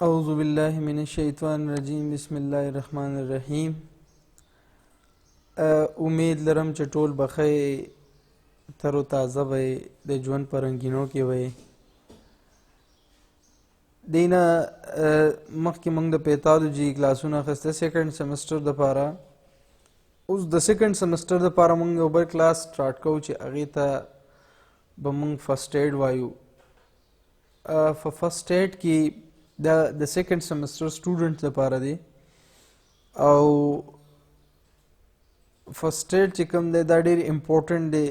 اعوذ باللہ من الشیطان الرجیم بسم اللہ الرحمن الرحیم. امید لرم چې ټول بخیر تر و تازه وئ د ژوند په رنګینو کې وئ. دینا مخکې موږ د پیتالوجي کلاسونه اخیسته سیکنډ سیمسټر دپاره. اوس د سیکنډ سیمسټر دپاره موږ یو بل کلاس سټارټ کوو چې هغې ته به موږ فرسټ ایډ وایو. په فرسټ ایډ کې د سیکنډ سیمسټر سټوډنټ لپاره دی او فرسټ ایډ چې کوم دی دا ډېر امپورټنټ دی.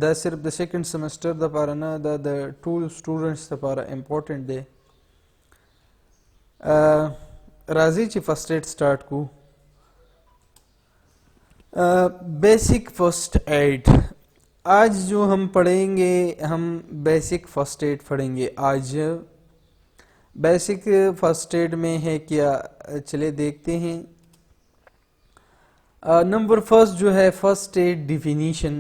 دا صرف د سیکنډ سیمسټر دپاره نه، دا د ټول سټوډنټس لپاره امپورټنټ دی. راځئ چې فرسٹ ایڈ سٹارٹ کو. بیسک فرسٹ ایڈ آج جو ہم پڑھیں گے، ہم بیسک فرسٹ ایڈ پڑھیں گے آج. بیسک فرسٹ ایڈ میں ہے کیا، چلے دیکھتے ہیں. نمبر فرسٹ جو ہے فرسٹ ایڈ ڈیفینیشن،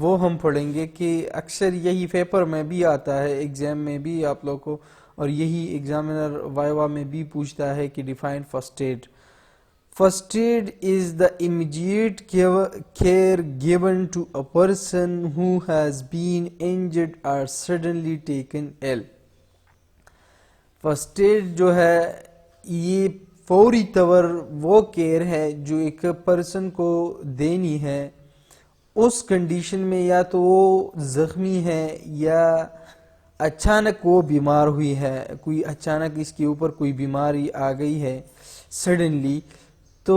وہ ہم پڑھیں گے کہ اکثر یہی پیپر میں بھی آتا ہے، ایگزام میں بھی آپ لوگ کو، اور یہی ایگزامنر وائوا میں بھی پوچھتا ہے کہ define first aid. First aid is the immediate care given to a person who has been injured or suddenly taken ill. First aid جو ہے یہ فوری طور وہ کیئر ہے جو ایک پرسن کو دینی ہے اس کنڈیشن میں یا تو وہ زخمی ہے یا اچانک وہ بیمار ہوئی ہے، کوئی اچانک اس کے اوپر کوئی بیماری آ گئی ہے سڈنلی، تو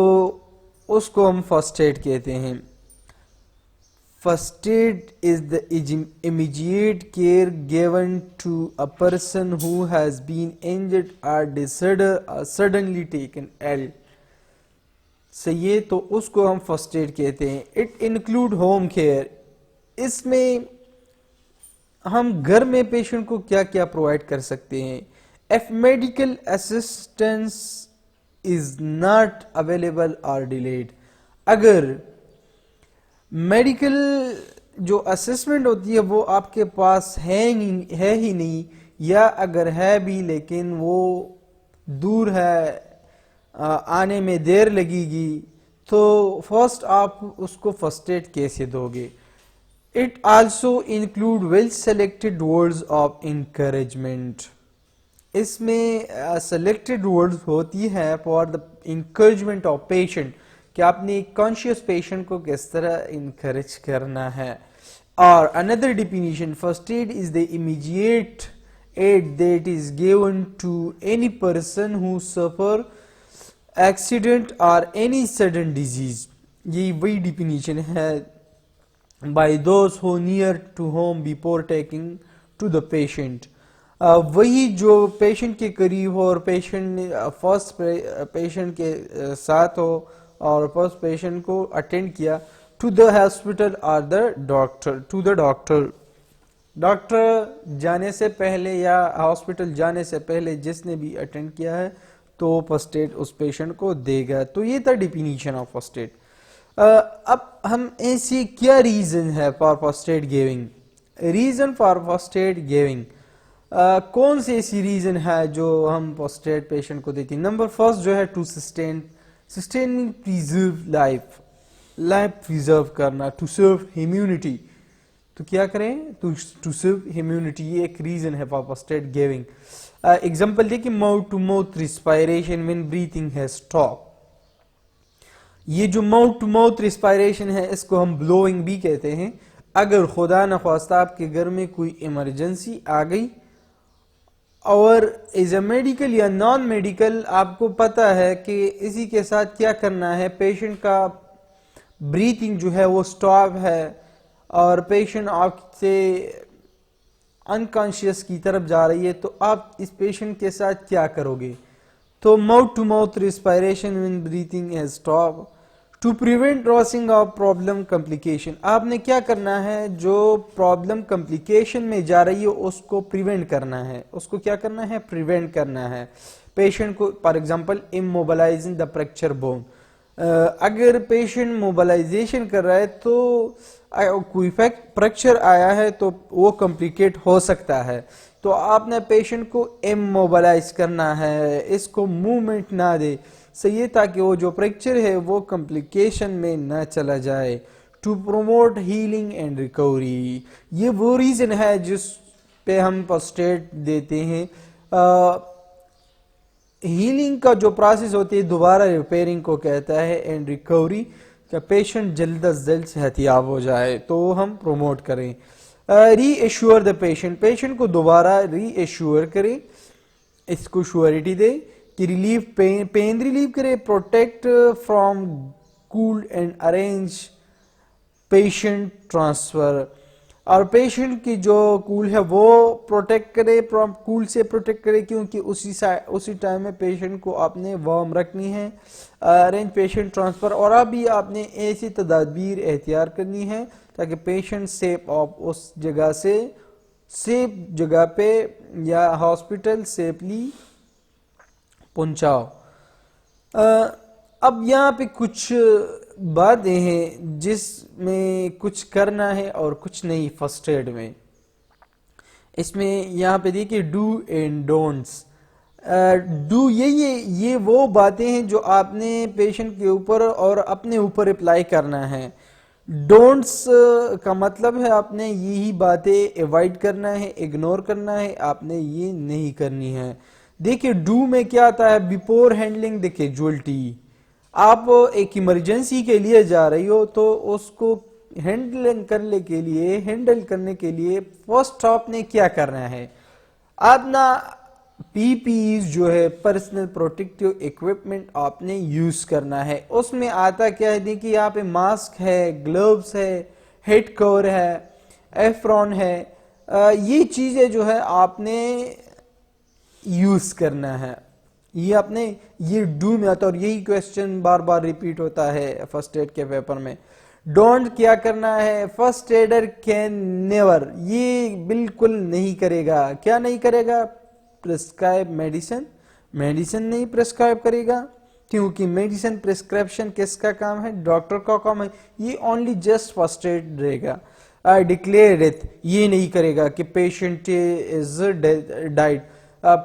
اس کو ہم فرسٹ ایڈ کہتے ہیں. First aid is the immediate care given to a person who has been injured or disordered or suddenly taken ill. صحیح ہے، تو اس کو ہم فرسٹ ایڈ کہتے ہیں. It include home care. اس میں ہم گھر میں پیشنٹ کو کیا کیا پرووائڈ کر سکتے ہیں. If medical assistance is not available or delayed. اگر میڈیکل جو اسسمنٹ ہوتی ہے وہ آپ کے پاس ہے ہی نہیں، یا اگر ہے بھی لیکن وہ دور ہے، آنے میں دیر لگے گی، تو فرسٹ آپ اس کو فرسٹ ایڈ کیسے دو گے. It also include well selected words of encouragement. اس میں سلیکٹڈ ورڈز ہوتی ہے for the encouragement of patient, کہ آپ نے کانشیس پیشنٹ کو کس طرح انکریج کرنا ہے. اور اندر definition, first aid is the immediate aid that is given to any person who suffer accident اور اینی سڈن ڈیزیز. یہ وہی ڈیفینیشن ہے by those who near to home before taking to the patient. وہی جو patient کے قریب ہو اور patient first patient کے ساتھ ہو اور فرسٹ پیشنٹ کو اٹینڈ کیا ٹو دا ہاسپٹل اور the doctor, to the doctor. Doctor جانے سے پہلے یا ہاسپٹل جانے سے پہلے جس نے بھی اٹینڈ کیا ہے تو فرسٹ ایڈ اس پیشنٹ کو دے گا. تو یہ تھا ڈیفینیشن آف فرسٹ ایڈ. اب ہم ایسی کیا ریزن ہے for first aid giving. Reason for first aid giving کون سی ایسی ریزن ہے جو ہم فرسٹ ایڈ پیشنٹ کو دیتی ہیں. نمبر فرسٹ جو ہے to sustaining preserve life preserve کرنا، ٹو سرو ہیمیونٹی. تو کیا کریں، ٹو سرو ہیمیونٹی، یہ ایک ریزن ہے for first aid giving. Example دیکھیں، mouth to mouth respiration when breathing has stop. یہ جو ماؤتھ ٹو ماؤتھ ریسپائریشن ہے اس کو ہم بلوئنگ بھی کہتے ہیں. اگر خدا نخواستہ آپ کے گھر میں کوئی ایمرجنسی آ گئی اور ایز اے میڈیکل یا نان میڈیکل آپ کو پتہ ہے کہ اسی کے ساتھ کیا کرنا ہے، پیشنٹ کا بریتھنگ جو ہے وہ سٹاپ ہے اور پیشنٹ آپ سے انکانشیس کی طرف جا رہی ہے، تو آپ اس پیشنٹ کے ساتھ کیا کرو گے. تو mouth to mouth respiration when breathing has stop to prevent arising of problem complication. آپ نے کیا کرنا ہے، جو پرابلم کمپلیکیشن میں جا رہی ہے اس کو پریونٹ کرنا ہے. اس کو کیا کرنا ہے، پریونٹ کرنا ہے. پیشنٹ کو for example immobilising the fracture bone. اگر پیشنٹ موبلائزیشن کر رہا ہے تو کوئی فریکچر آیا ہے تو وہ کمپلیکیٹ ہو سکتا ہے، تو آپ نے پیشنٹ کو اموبلائز کرنا ہے، اس کو موومنٹ نہ دے صحیح، تاکہ وہ جو فریکچر ہے وہ کمپلیکیشن میں نہ چلا جائے. To promote healing and recovery, یہ وہ ریزن ہے جس پہ ہم فرسٹ ایڈ دیتے ہیں. ہیلنگ کا جو پروسیس ہوتی ہے دوبارہ ریپیئرنگ کو کہتا ہے، اینڈ ریکوری کہ پیشنٹ جلد از جلد صحت یاب ہو جائے تو ہم پروموٹ کریں. ری ایشور دا پیشنٹ، پیشنٹ کو دوبارہ ری ایشور کریں، اس کو شیورٹی دے کہ ریلیف پین ریلیف کرے، protect from cold and arrange patient transfer, اور پیشنٹ کی جو کول ہے وہ پروٹیکٹ کرے، کول سے پروٹیکٹ کرے، کیونکہ اسی ٹائم میں پیشنٹ کو آپ نے وارم رکھنی ہے. ارینج پیشنٹ ٹرانسفر، اور ابھی آپ نے ایسی تدابیر اختیار کرنی ہے تاکہ پیشنٹ سیف آپ اس جگہ سے سیف جگہ پہ یا ہاسپٹل سیفلی پہنچاؤ. اب یہاں پہ کچھ باتیں ہیں جس میں کچھ کرنا ہے اور کچھ نہیں فرسٹ ایڈ میں. اس میں یہاں پہ دیکھیے ڈو اینڈ ڈونٹس. ڈو یہ وہ باتیں ہیں جو آپ نے پیشنٹ کے اوپر اور اپنے اوپر اپلائی کرنا ہے. ڈونٹس کا مطلب ہے آپ نے یہی باتیں ایوائڈ کرنا ہے، اگنور کرنا ہے، آپ نے یہ نہیں کرنی ہے. دیکھیں ڈو میں کیا آتا ہے، بیفور ہینڈلنگ دی کیجوالٹی. آپ ایک ایمرجنسی کے لیے جا رہی ہو تو اس کو ہینڈل کرنے کے لیے فرسٹ آپ نے کیا کرنا ہے، اپنا پی پیز جو ہے پرسنل پروٹیکٹیو ایکوپمنٹ آپ نے یوز کرنا ہے. اس میں آتا کیا ہے، دیکھیے یہاں پہ ماسک ہے، گلوز ہے، ہیڈ کور ہے، ایفرون ہے، یہ چیزیں جو ہے آپ نے یوز کرنا ہے. یہ اپنے یہ ڈو میں آتا ہے، اور یہی کویسچن بار بار ریپیٹ ہوتا ہے فرسٹ ایڈ کے پیپر میں. ڈونٹ کیا کرنا ہے، فرسٹ ایڈر کین نیور، یہ بالکل نہیں کرے گا. کیا نہیں کرے گا؟ پرسکرائب میڈیسن نہیں پرسکرائب کرے گا، کیونکہ میڈیسن پرسکرپشن کس کا کام ہے؟ ڈاکٹر کا کام ہے. یہ اونلی جسٹ فرسٹ ایڈ رہے گا. ڈکلیئر ڈیتھ یہ نہیں کرے گا کہ پیشنٹ از ڈائڈ،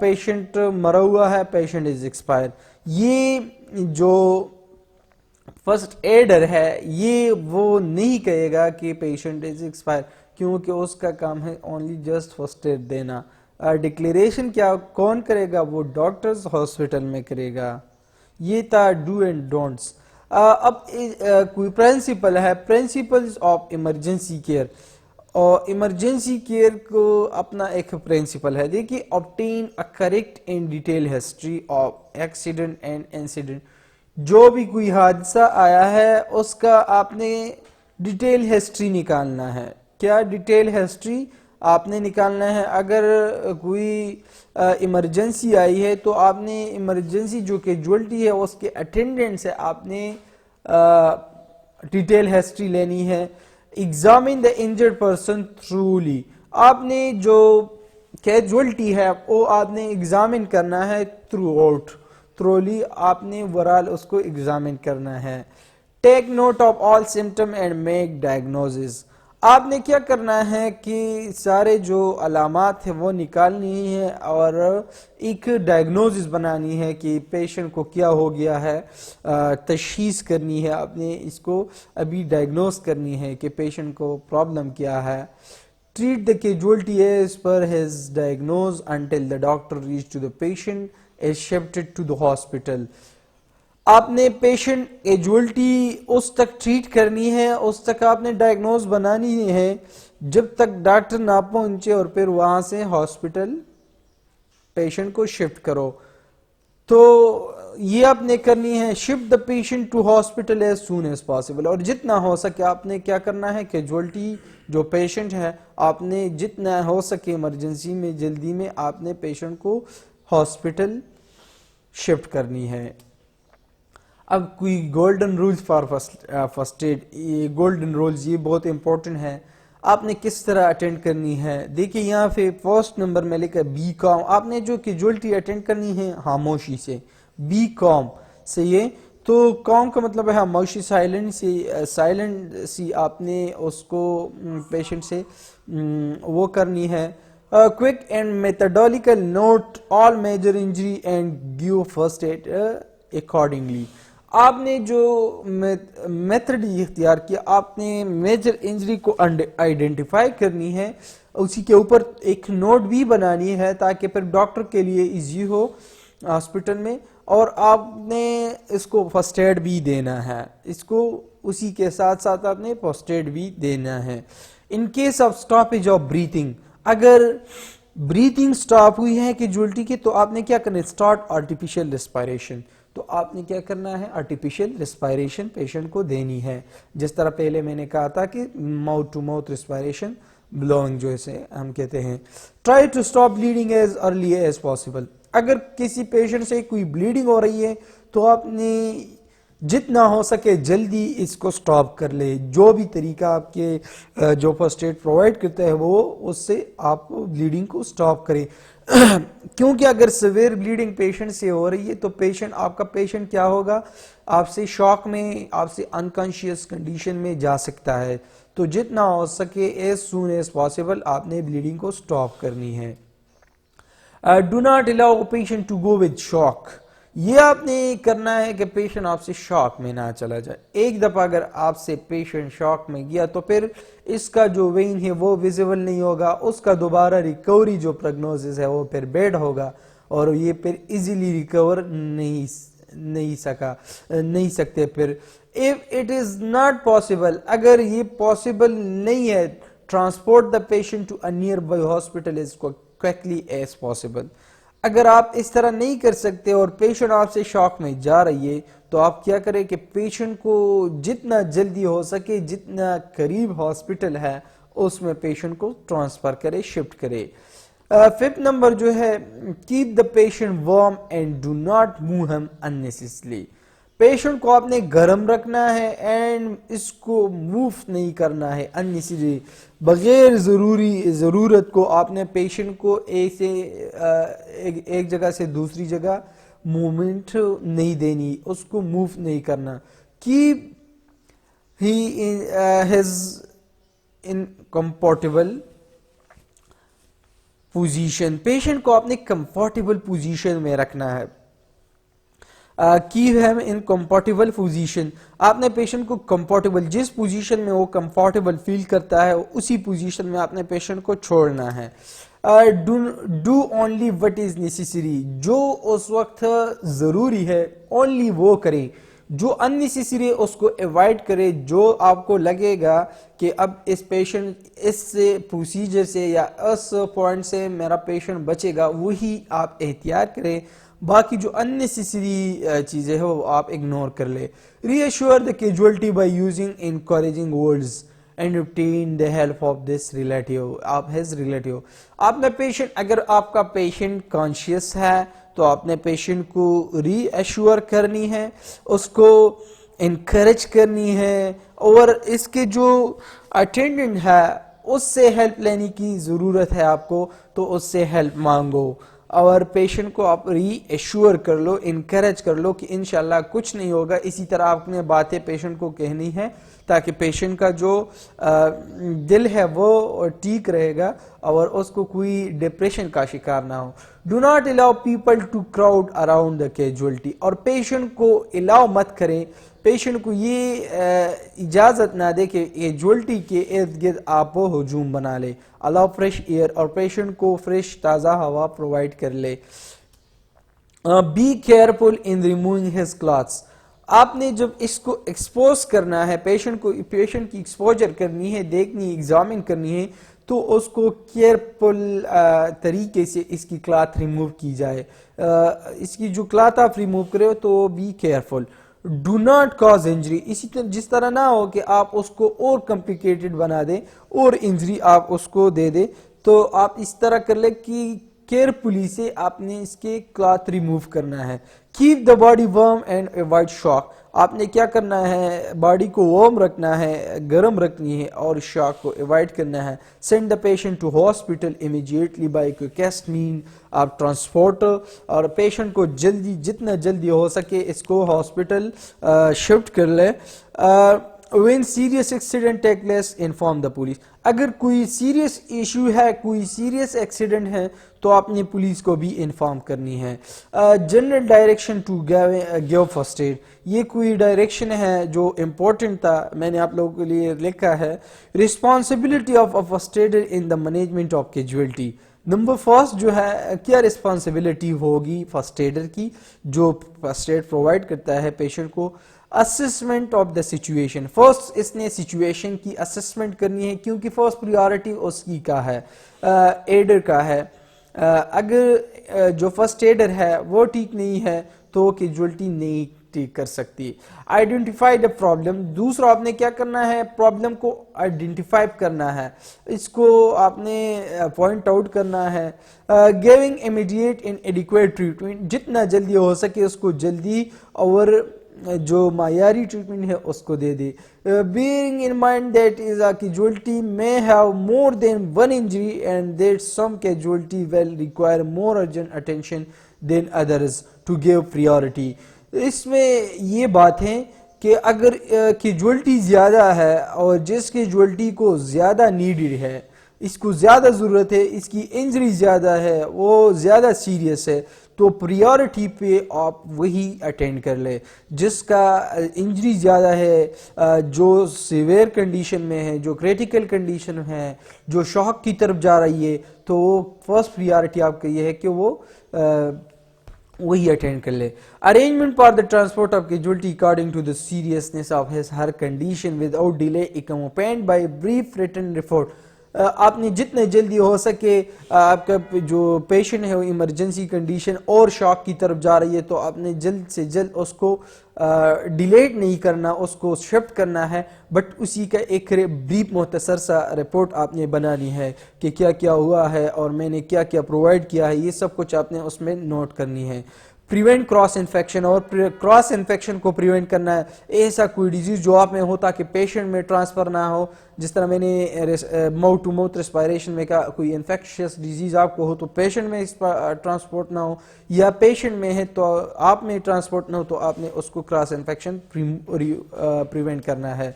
پیشنٹ مرا ہوا ہے، پیشنٹ از ایکسپائر. یہ جو فرسٹ ایڈر ہے یہ وہ نہیں کہے گا کہ پیشنٹ از ایکسپائر، کیونکہ اس کا کام ہے اونلی جسٹ فرسٹ ایڈ دینا. ڈکلیریشن کیا کون کرے گا؟ وہ ڈاکٹرز ہاسپٹل میں کرے گا. یہ تھا ڈو اینڈ ڈونٹس. اب کوئی پرنسپل ہے، پرنسپلز آف ایمرجنسی کیئر، اور ایمرجنسی کیئر کو اپنا ایک پرنسپل ہے. دیکھیے obtain a correct and detailed history of accident and incident. جو بھی کوئی حادثہ آیا ہے اس کا آپ نے ڈیٹیل ہسٹری نکالنا ہے. کیا ڈیٹیل ہسٹری آپ نے نکالنا ہے؟ اگر کوئی ایمرجنسی آئی ہے تو آپ نے ایمرجنسی جو کیجوالٹی ہے اس کے اٹینڈنٹ سے آپ نے ڈیٹیل ہسٹری لینی ہے. Examine the injured person thoroughly, آپ نے جو کیجوالٹی ہے وہ آپ نے ایگزامن کرنا ہے تھرولی آپ نے ورال اس کو ایگزامن کرنا ہے. Take note of all symptom and make diagnosis, آپ نے کیا کرنا ہے کہ سارے جو علامات ہیں وہ نکالنی ہے اور ایک ڈائگنوسس بنانی ہے کہ پیشنٹ کو کیا ہو گیا ہے، تشخیص کرنی ہے، آپ نے اس کو ابھی ڈائگنوز کرنی ہے کہ پیشنٹ کو پرابلم کیا ہے. Treat the casualty as per his diagnose until the doctor reach to the patient is shifted to the hospital. آپ نے پیشنٹ کیجوالٹی اس تک ٹریٹ کرنی ہے، اس تک آپ نے ڈائگنوز بنانی ہے جب تک ڈاکٹر نہ پہنچے، اور پھر وہاں سے ہاسپٹل پیشنٹ کو شفٹ کرو. تو یہ آپ نے کرنی ہے، shift the patient to hospital as soon as possible. اور جتنا ہو سکے آپ نے کیا کرنا ہے، کیجوالٹی جو پیشنٹ ہے آپ نے جتنا ہو سکے ایمرجنسی میں جلدی میں آپ نے پیشنٹ کو ہاسپٹل شفٹ کرنی ہے. اب کوئی golden rules for first aid, یہ گولڈن رولز یہ بہت امپورٹنٹ ہے، آپ نے کس طرح اٹینڈ کرنی ہے. دیکھیں یہاں پہ فرسٹ نمبر میں لکھا بی کام، آپ نے جو کیجوالٹی اٹینڈ کرنی ہے خاموشی سے، بی کام سے. یہ تو کام کا مطلب ہے خاموشی، سائلنٹ سی آپ نے اس کو پیشنٹ سے وہ کرنی ہے. Quick and methodical note all major injury and give first aid accordingly. آپ نے جو میتھڈ اختیار کیا، آپ نے میجر انجری کو آئیڈینٹیفائی کرنی ہے، اسی کے اوپر ایک نوٹ بھی بنانی ہے تاکہ پھر ڈاکٹر کے لیے ایزی ہو ہاسپٹل میں، اور آپ نے اس کو فرسٹ ایڈ بھی دینا ہے، اس کو اسی کے ساتھ ساتھ آپ نے فرسٹ ایڈ بھی دینا ہے. In case of stoppage of breathing, اگر بریتھنگ سٹاپ ہوئی ہے کیجویلٹی کی، تو آپ نے کیا کرنا ہے؟ Start artificial respiration. تو آپ نے کیا کرنا ہے؟ آرٹیفیشل ریسپائریشن پیشنٹ کو دینی ہے، جس طرح پہلے میں نے کہا تھا کہ mouth to mouth respiration, blowing جو اسے ہم کہتے ہیں. Try to stop bleeding as early as possible. اگر کسی پیشنٹ سے کوئی بلیڈنگ ہو رہی ہے تو آپ نے جتنا ہو سکے جلدی اس کو سٹاپ کر لے. جو بھی طریقہ آپ کے جو فرسٹ ایڈ پرووائڈ کرتا ہے وہ اس سے آپ بلیڈنگ کو سٹاپ کریں. کیونکہ اگر سیویئر بلیڈنگ پیشنٹ سے ہو رہی ہے تو آپ کا پیشنٹ کیا ہوگا؟ آپ سے شاک میں، آپ سے انکانشیس کنڈیشن میں جا سکتا ہے. تو جتنا ہو سکے ایز سون ایز پاسبل آپ نے بلیڈنگ کو سٹاپ کرنی ہے. Do not allow patient to go with shock. یہ آپ نے کرنا ہے کہ پیشنٹ آپ سے شاک میں نہ چلا جائے. ایک دفعہ اگر آپ سے پیشنٹ شاک میں گیا تو پھر اس کا جو وین ہے وہ ویزیبل نہیں ہوگا، اس کا دوبارہ ریکوری جو پروگنوسس ہے وہ پھر بیڈ ہوگا، اور یہ پھر ایزیلی ریکور نہیں سکتے. پھر if it is not possible، اگر یہ پاسبل نہیں ہے، transport the patient to a nearby hospital as quickly as possible. اگر آپ اس طرح نہیں کر سکتے اور پیشنٹ آپ سے شاک میں جا رہی ہے تو آپ کیا کریں کہ پیشنٹ کو جتنا جلدی ہو سکے، جتنا قریب ہاسپٹل ہے اس میں پیشنٹ کو ٹرانسفر کرے، شفٹ کرے. ففتھ نمبر جو ہے، keep the patient warm and do not move ہم unnecessarily. پیشنٹ کو آپ نے گرم رکھنا ہے اینڈ اس کو موو نہیں کرنا ہے unnecessarily. بغیر ضرورت کو آپ نے پیشنٹ کو ایک جگہ سے دوسری جگہ موومنٹ نہیں دینی، اس کو موو نہیں کرنا. Keep he his in comfortable position. Patient کو آپ نے کمفرٹیبل پوزیشن میں رکھنا ہے. کیپ ہم ان کمفرٹیبل پوزیشن. آپ نے پیشنٹ کو کمفرٹیبل، جس پوزیشن میں وہ کمفرٹیبل فیل کرتا ہے اسی پوزیشن میں آپ نے پیشنٹ کو چھوڑنا ہے. Do only what is necessary. جو اس وقت ضروری ہے اونلی وہ کریں، جو unnecessary اس کو ایوائڈ کرے. جو آپ کو لگے گا کہ اب اس پیشنٹ اس پروسیجر سے یا اس پوائنٹ سے میرا پیشنٹ بچے گا، وہی آپ احتیاط کریں. باقی جو unnecessary چیزیں ہیں وہ آپ اگنور کر لیں. Reassure the casualty by using encouraging words and obtain the help of this relative. his relative. آپ نے پیشنٹ، اگر آپ کا پیشنٹ کانشیس ہے تو آپ نے پیشنٹ کو ری ایشور کرنی ہے، اس کو انکریج کرنی ہے، اور اس کے جو اٹینڈنٹ ہے اس سے ہیلپ لینے کی ضرورت ہے آپ کو تو اس سے ہیلپ مانگو، اور پیشنٹ کو آپ ری ایشور کر لو، انکریج کر لو کہ انشاءاللہ کچھ نہیں ہوگا. اسی طرح آپ نے باتیں پیشنٹ کو کہنی ہے تاکہ پیشنٹ کا جو دل ہے وہ ٹھیک رہے گا اور اس کو کوئی ڈپریشن کا شکار نہ ہو. Do not allow people to crowd around the casualty. اور پیشنٹ کو الاؤ مت کریں، پیشنٹ کو یہ اجازت نہ دے کہ کیجویلٹی کے ارد گرد آپ ہجوم بنا لے. Allow fresh air. اور پیشنٹ کو فریش تازہ ہوا پرووائڈ کر لے. Be careful in removing his clothes. آپ نے جب اس کو ایکسپوز کرنا ہے، پیشنٹ کی ایکسپوجر کرنی ہے، دیکھنی، ایگزامن کرنی ہے، تو اس کو کیئرفل طریقے سے اس کی کلاتھ ریموو کی جائے. اس کی جو کلاتھ آپ ریموو کرے ہو تو be careful. Do not cause injury. جس طرح نہ ہو کہ آپ اس کو اور کمپلیکیٹڈ بنا دیں اور انجری آپ اس کو دے دیں. تو آپ اس طرح کر لیں کہ کیئرفلی سے آپ نے اس کے کلاتھ ریموو کرنا ہے. Keep the body warm and avoid shock. آپ نے کیا کرنا ہے, باڈی کو وارم رکھنا ہے, گرم رکھنی ہے, اور شاک کو ایوائڈ کرنا ہے. Send the patient to hospital immediately by quickest mean, آپ ٹرانسپورٹ, اور پیشنٹ کو جلدی جتنا جلدی ہو سکے اس کو ہاسپٹل شفٹ کر لے. When serious accident take place inform the police. اگر کوئی سیریس ایشو ہے, کوئی سیریس ایکسیڈنٹ ہے, تو آپ نے پولیس کو بھی انفارم کرنی ہے. General direction to give first aid, یہ کوئی ڈائریکشن ہے جو امپورٹنٹ تھا, میں نے آپ لوگوں کے لیے لکھا ہے. Responsibility of first adder in the management of casualty. Number first جو ہے, کیا رسپانسبلٹی ہوگی فرسٹ ایڈر کی جو فرسٹ ایڈ پرووائڈ کرتا ہے پیشنٹ کو. Assessment of the situation, first اس نے سچویشن کی اسسمنٹ کرنی ہے, کیونکہ فرسٹ پریارٹی اس کی کا ہے, ایڈر کا ہے. اگر جو فرسٹ ایڈر ہے وہ ٹھیک نہیں ہے تو کیجویلٹی نہیں ٹھیک کر سکتی. آئیڈینٹیفائی دا پرابلم, دوسرا آپ نے کیا کرنا ہے, پرابلم کو آئیڈینٹیفائی کرنا ہے, اس کو آپ نے پوائنٹ آؤٹ کرنا ہے. گیونگ امیڈیٹ ان ایڈیکویٹ ٹریٹمنٹ, جتنا جلدی ہو سکے اس کو جلدی اور جو معیاری ٹریٹمنٹ ہے اس کو دے دے. Bearing in mind that is a casualty may have more than one injury and that some casualty will require more urgent attention than others to give priority. اس میں یہ بات ہے کہ اگر کیجویلٹی زیادہ ہے اور جس کیجویلٹی کو زیادہ نیڈڈ ہے, اس کو زیادہ ضرورت ہے, اس کی انجری زیادہ ہے, وہ زیادہ سیریس ہے, تو پریورٹی پہ آپ وہی اٹینڈ کر لے. جس کا انجری زیادہ ہے, جو سیویئر کنڈیشن میں ہے, جو کریٹیکل کنڈیشن ہے, جو شوق کی طرف جا رہی ہے, تو وہ فرسٹ پریورٹی آپ کا یہ ہے کہ وہ وہی اٹینڈ کر لے. Arrangement for the transport of casualty according to the seriousness of his her condition without delay accompanied by brief written report. آپ نے جتنے جلدی ہو سکے, آپ کا جو پیشنٹ ہے وہ ایمرجنسی کنڈیشن اور شاک کی طرف جا رہی ہے, تو آپ نے جلد سے جلد اس کو ڈیلیٹ نہیں کرنا, اس کو شفٹ کرنا ہے, بٹ اسی کا ایک بریف مختصر سا رپورٹ آپ نے بنانی ہے کہ کیا کیا ہوا ہے اور میں نے کیا کیا پرووائڈ کیا ہے, یہ سب کچھ آپ نے اس میں نوٹ کرنی ہے. پریونٹ کراس انفیکشن, اور کراس انفیکشن کو پریونٹ کرنا ہے. ایسا کوئی ڈیزیز جو آپ میں ہو تاکہ پیشنٹ میں ٹرانسفر نہ ہو, جس طرح میں نے ماؤتھ ٹو ماؤتھ ریسپائریشن میں کہا, کوئی انفیکشس ڈیزیز آپ کو ہو تو پیشنٹ میں ٹرانسپورٹ نہ ہو, یا پیشنٹ میں ہے تو آپ میں ٹرانسپورٹ نہ ہو, تو آپ نے اس کو کراس انفیکشن پریونٹ کرنا ہے.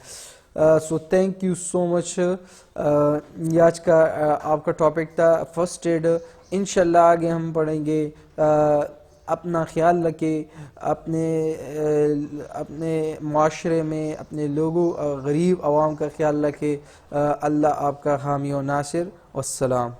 سو تھینک یو سو مچ. یہ آج کا آپ کا ٹاپک تھا فرسٹ ایڈ. انشاءاللہ آگے ہم پڑھیں گے. اپنا خیال رکھے, اپنے معاشرے میں اپنے لوگوں, غریب عوام کا خیال رکھے. اللہ آپ کا حامی و ناصر. والسلام.